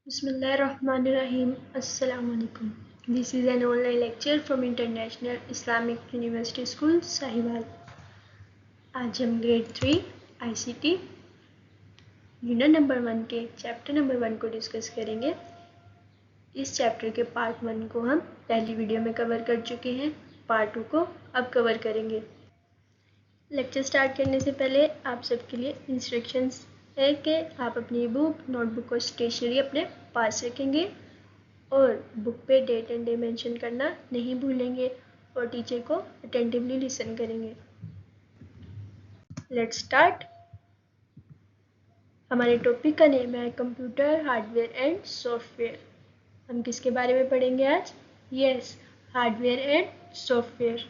Bismillahirrahmanirrahim. Assalamu alaikum. This is an online lecture from International Islamic University School, Sahiwal. आज हम grade 3 ICT unit number 1 के chapter number 1 को discuss करेंगे. इस chapter के पार्ट 1 को हम पहली वीडियो में कवर कर चुके हैं. पार्ट 2 को अब कवर करेंगे. लेक्चर स्टार्ट करने से पहले आप सबके लिए इंस्ट्रक्शंस है कि आप अपनी बुक, नोटबुक और स्टेशनरी अपने पास रखेंगे और बुक पे डेट एंड डे मेंशन करना नहीं भूलेंगे और टीचर को अटेंटिवली लिसन करेंगे. Let's start. हमारे टॉपिक का नेम है कंप्यूटर हार्डवेयर एंड सॉफ्टवेयर. हम किसके बारे में पढ़ेंगे आज? Yes, hardware and software.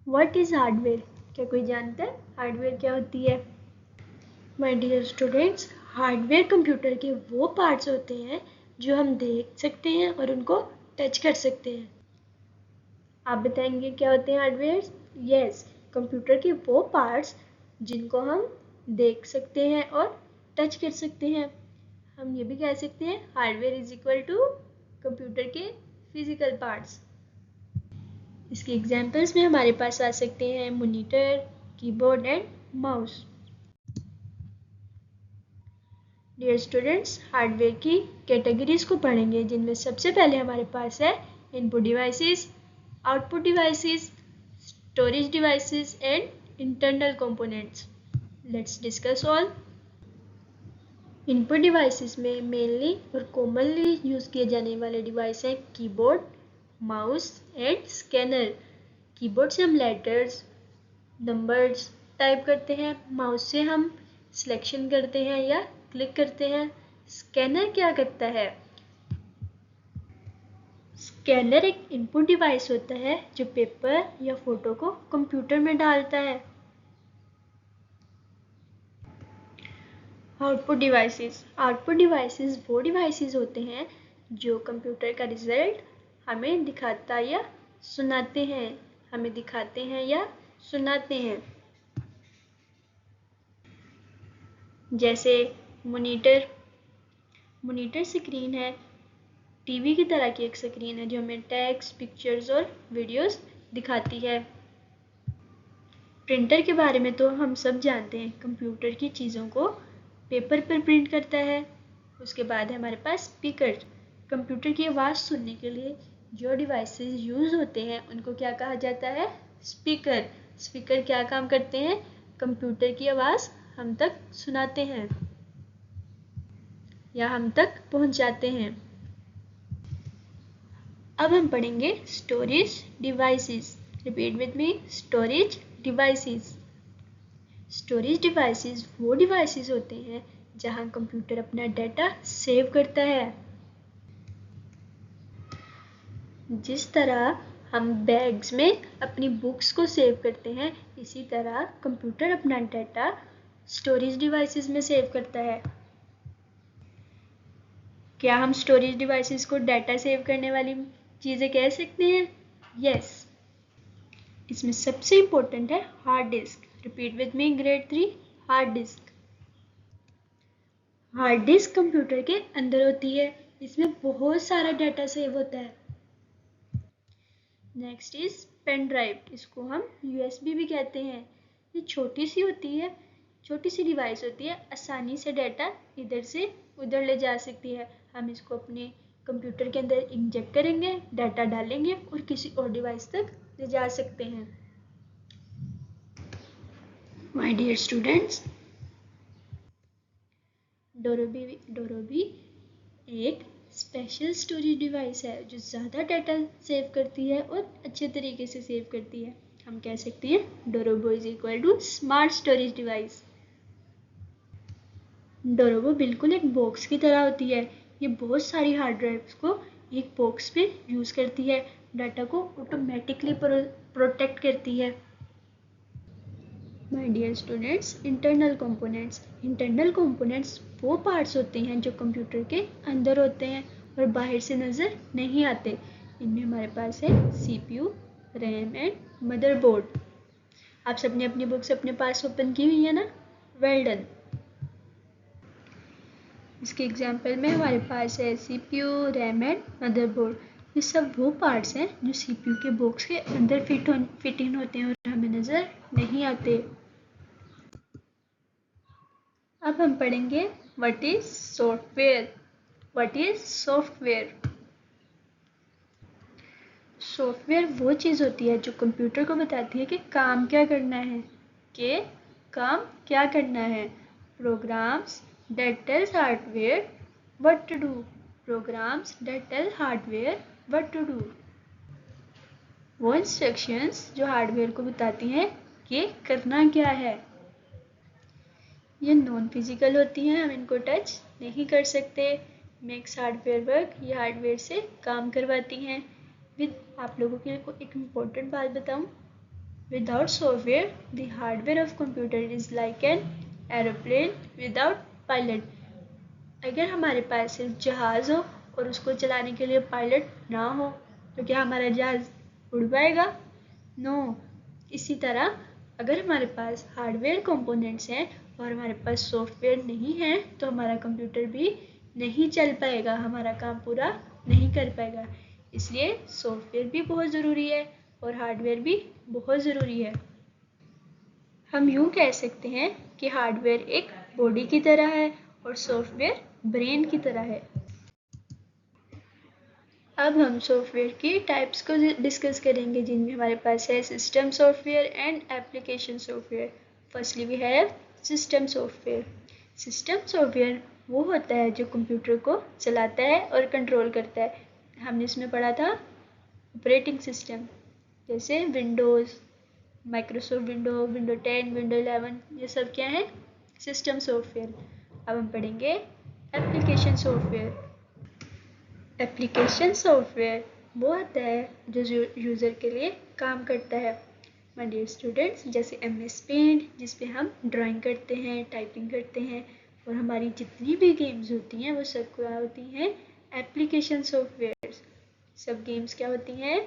What is hardware? क्या कोई जानता है हार्डवेयर क्या होती है? My dear students, hardware computer के वो पार्ट्स होते हैं जो हम देख सकते हैं और उनको टच कर सकते हैं. आप बताएंगे क्या होते हैं हार्डवेयर? यस, कंप्यूटर के वो पार्ट्स जिनको हम देख सकते हैं और टच कर सकते हैं. हम ये भी कह सकते हैं hardware is equal to computer के फिजिकल पार्ट्स. इसके एग्जाम्पल्स में हमारे पास आ सकते हैं monitor, keyboard and mouse. Dear students, hardware की कैटेगरीज को पढ़ेंगे जिनमें सबसे पहले हमारे पास है input devices, output devices, storage devices and internal components. Let's discuss all. Input devices में मेनली और कॉमनली यूज किए जाने वाले डिवाइस हैं keyboard, mouse and scanner. Keyboard से हम लेटर्स, नंबर्स टाइप करते हैं. माउस से हम सिलेक्शन करते हैं या क्लिक करते हैं. स्कैनर क्या करता है? स्कैनर एक इनपुट डिवाइस होता है जो पेपर या फोटो को कंप्यूटर में डालता है. Output devices. आउटपुट डिवाइसेस वो डिवाइसेस होते हैं जो कंप्यूटर का रिजल्ट हमें दिखाता या सुनाते हैं. हमें दिखाते हैं या सुनाते हैं. जैसे मॉनिटर. मॉनिटर स्क्रीन है, टीवी की तरह की एक स्क्रीन है जो हमें टेक्स्ट, पिक्चर्स और वीडियोस दिखाती है. प्रिंटर के बारे में तो हम सब जानते हैं, कंप्यूटर की चीज़ों को पेपर पर प्रिंट करता है. उसके बाद है हमारे पास स्पीकर. कंप्यूटर की आवाज़ सुनने के लिए जो डिवाइसेस यूज़ होते हैं उनको क्या कहा जाता है? स्पीकर. स्पीकर क्या काम करते हैं? कंप्यूटर की आवाज़ हम तक सुनाते हैं या हम तक पहुंचाते हैं. अब हम पढ़ेंगे storage devices. Repeat with me, storage devices. Storage devices वो डिवाइसेस होते हैं जहां कंप्यूटर अपना डाटा सेव करता है. जिस तरह हम बैग्स में अपनी बुक्स को सेव करते हैं, इसी तरह कंप्यूटर अपना डाटा स्टोरेज डिवाइसेस में सेव करता है. क्या हम स्टोरेज डिवाइसेस को डाटा सेव करने वाली चीज़ें कह सकते हैं? यस. इसमें सबसे इम्पोर्टेंट है hard disk. Repeat with me, grade 3, hard disk. Hard disk computer के अंदर होती है. इसमें बहुत सारा डाटा सेव होता है. Next is pen drive. इसको हम USB भी कहते हैं. ये छोटी सी होती है, छोटी सी डिवाइस होती है, आसानी से डाटा इधर से उधर ले जा सकती है. हम इसको अपने कंप्यूटर के अंदर इंजेक्ट करेंगे, डाटा डालेंगे और किसी और डिवाइस तक ले जा सकते हैं. माय डियर स्टूडेंट्स, डोरोबी एक स्पेशल स्टोरेज डिवाइस है जो ज़्यादा डाटा सेव करती है और अच्छे तरीके से सेव करती है. हम कह सकते हैं डोरोबो is equal to smart storage device. डोरोबो बिल्कुल एक बॉक्स की तरह होती है. ये बहुत सारी हार्ड ड्राइव्स को एक बॉक्स पे यूज़ करती है. डाटा को ऑटोमेटिकली प्रोटेक्ट करती है. My dear students, internal components. Internal components वो पार्ट्स होते हैं जो कंप्यूटर के अंदर होते हैं और बाहर से नज़र नहीं आते. इनमें हमारे पास है CPU, रैम एंड मदरबोर्ड. आप सबने अपनी बुक्स अपने पास ओपन की हुई है ना? Well done. इसके एग्जांपल में हमारे पास है CPU, रैम एंड मदरबोर्ड। ये सब वो पार्ट्स हैं जो CPU के बॉक्स के अंदर फिट इन होते हैं और हमें नज़र नहीं आते। अब हम पढ़ेंगे what is software. What is software? Software वो चीज़ होती है जो कंप्यूटर को बताती है कि काम क्या करना है, programs that tells hardware what to do। Programs that tell hardware what to do। वो इंस्ट्रक्शंस जो हार्डवेयर को बताती हैं कि करना क्या है। ये नॉन फिजिकल होती हैं, हम इनको टच नहीं कर सकते। मेक्स हार्डवेयर वर्क, ये हार्डवेयर से काम करवाती हैं। आप लोगों के लिए एक इम्पोर्टेंट बात बताऊं, without software the hardware of computer is like an aeroplane without pilot. अगर हमारे पास सिर्फ जहाज़ हो और उसको चलाने के लिए पायलट ना हो तो क्या हमारा जहाज़ उड़ पाएगा? नो। इसी तरह अगर हमारे पास हार्डवेयर कंपोनेंट्स हैं और हमारे पास सॉफ्टवेयर नहीं है तो हमारा कंप्यूटर भी नहीं चल पाएगा, हमारा काम पूरा नहीं कर पाएगा। इसलिए सॉफ्टवेयर भी बहुत ज़रूरी है और हार्डवेयर भी बहुत ज़रूरी है। हम यूँ कह सकते हैं कि हार्डवेयर एक बॉडी की तरह है और सॉफ्टवेयर ब्रेन की तरह है। अब हम सॉफ्टवेयर की टाइप्स को डिस्कस करेंगे, जिनमें हमारे पास है system software and application software. Firstly we have system software. System software वो होता है जो कंप्यूटर को चलाता है और कंट्रोल करता है। हमने इसमें पढ़ा था ऑपरेटिंग सिस्टम, जैसे विंडोज़, माइक्रोसॉफ्ट विंडो 10, विंडो 11, ये सब क्या है? System software. अब हम पढ़ेंगे एप्लीकेशन सॉफ्टवेयर। एप्लीकेशन सॉफ्टवेयर वो होता है जो यूज़र के लिए काम करता है। माय डियर स्टूडेंट्स, जैसे MS पेंट जिस पे हम ड्राइंग करते हैं, टाइपिंग करते हैं, और हमारी जितनी भी गेम्स होती हैं वो सब क्या होती हैं? Application software. सब गेम्स क्या होती हैं?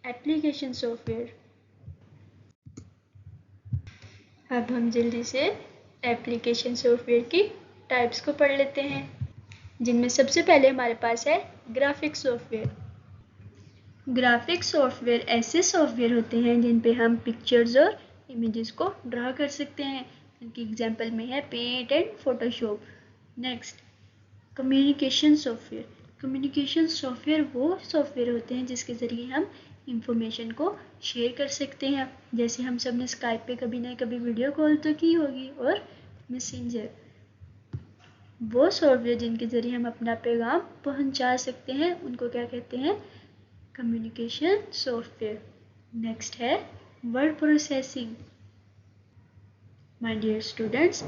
Application software. अब हम जल्दी से एप्लीकेशन सॉफ्टवेयर की टाइप्स को पढ़ लेते हैं, जिनमें सबसे पहले हमारे पास है ग्राफिक्स सॉफ्टवेयर। ग्राफिक्स सॉफ्टवेयर ऐसे सॉफ्टवेयर होते हैं जिन पे हम पिक्चर्स और इमेजेस को ड्रा कर सकते हैं। इनकी एग्जांपल में है paint and Photoshop. Next, communication software. Communication software वो सॉफ्टवेयर होते हैं जिसके ज़रिए हम इंफॉर्मेशन को शेयर कर सकते हैं। जैसे हम सब ने स्काइप पे कभी ना कभी वीडियो कॉल तो की होगी, और मैसेंजर। वो सॉफ्टवेयर जिनके ज़रिए हम अपना पैगाम पहुंचा सकते हैं उनको क्या कहते हैं? Communication software. नेक्स्ट है word processing. My dear students,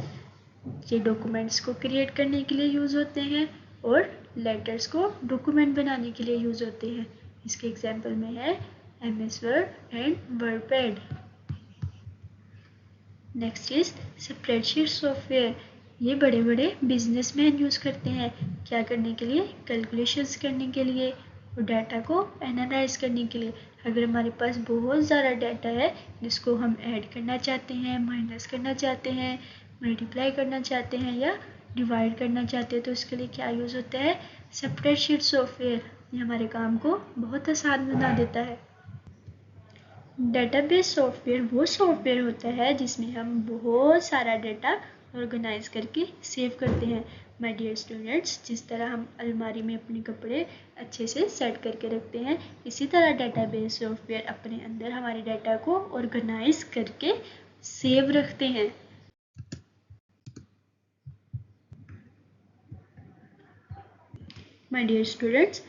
ये डॉक्यूमेंट्स को क्रिएट करने के लिए यूज़ होते हैं और लेटर्स को डॉक्यूमेंट बनाने के लिए यूज़ होते हैं। इसके एग्जांपल में है MS word and WordPad. Next is spreadsheet software. ये बड़े बड़े बिजनेसमैन यूज़ करते हैं, क्या करने के लिए? कैलकुलेशंस करने के लिए और डाटा को एनालाइज करने के लिए। अगर हमारे पास बहुत ज़्यादा डाटा है जिसको हम ऐड करना चाहते हैं, माइनस करना चाहते हैं, मल्टीप्लाई करना चाहते हैं या डिवाइड करना चाहते हैं, तो इसके लिए क्या यूज़ होता है? Spreadsheet software. ये हमारे काम को बहुत आसान बना देता है। डेटाबेस सॉफ्टवेयर वो सॉफ्टवेयर होता है जिसमें हम बहुत सारा डाटा ऑर्गेनाइज करके सेव करते हैं। माय डियर स्टूडेंट्स, जिस तरह हम अलमारी में अपने कपड़े अच्छे से सेट करके रखते हैं, इसी तरह डेटाबेस सॉफ्टवेयर अपने अंदर हमारे डाटा को ऑर्गेनाइज करके सेव रखते हैं। माय डियर स्टूडेंट्स,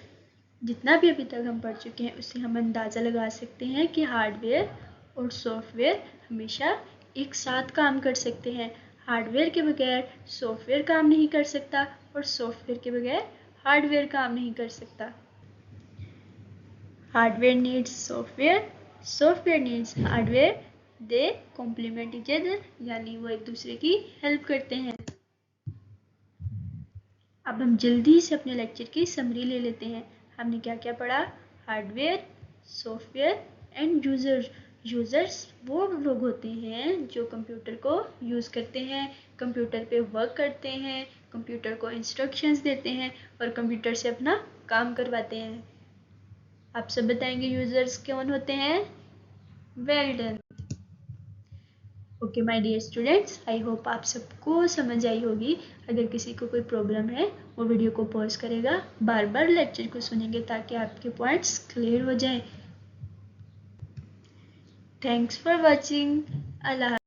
जितना भी अभी तक हम पढ़ चुके हैं उससे हम अंदाज़ा लगा सकते हैं कि हार्डवेयर और सॉफ्टवेयर हमेशा एक साथ काम कर सकते हैं। हार्डवेयर के बगैर सॉफ्टवेयर काम नहीं कर सकता और सॉफ्टवेयर के बगैर हार्डवेयर काम नहीं कर सकता। Hardware needs software, software needs hardware, they complement each other, यानी वो एक दूसरे की हेल्प करते हैं। अब हम जल्दी से अपने लेक्चर की समरी ले लेते हैं। हमने क्या क्या पढ़ा? Hardware, software end users. Users वो लोग होते हैं जो कंप्यूटर को यूज़ करते हैं, कंप्यूटर पे वर्क करते हैं, कंप्यूटर को इंस्ट्रक्शंस देते हैं और कंप्यूटर से अपना काम करवाते हैं। आप सब बताएंगे यूजर्स कौन होते हैं? Well done. Okay my dear students, I hope आप सबको समझ आई होगी। अगर किसी को कोई प्रॉब्लम है वो वीडियो को पॉज करेगा, बार बार लेक्चर को सुनेंगे ताकि आपके पॉइंट्स क्लियर हो जाएं। Thanks for watching. अल्लाह।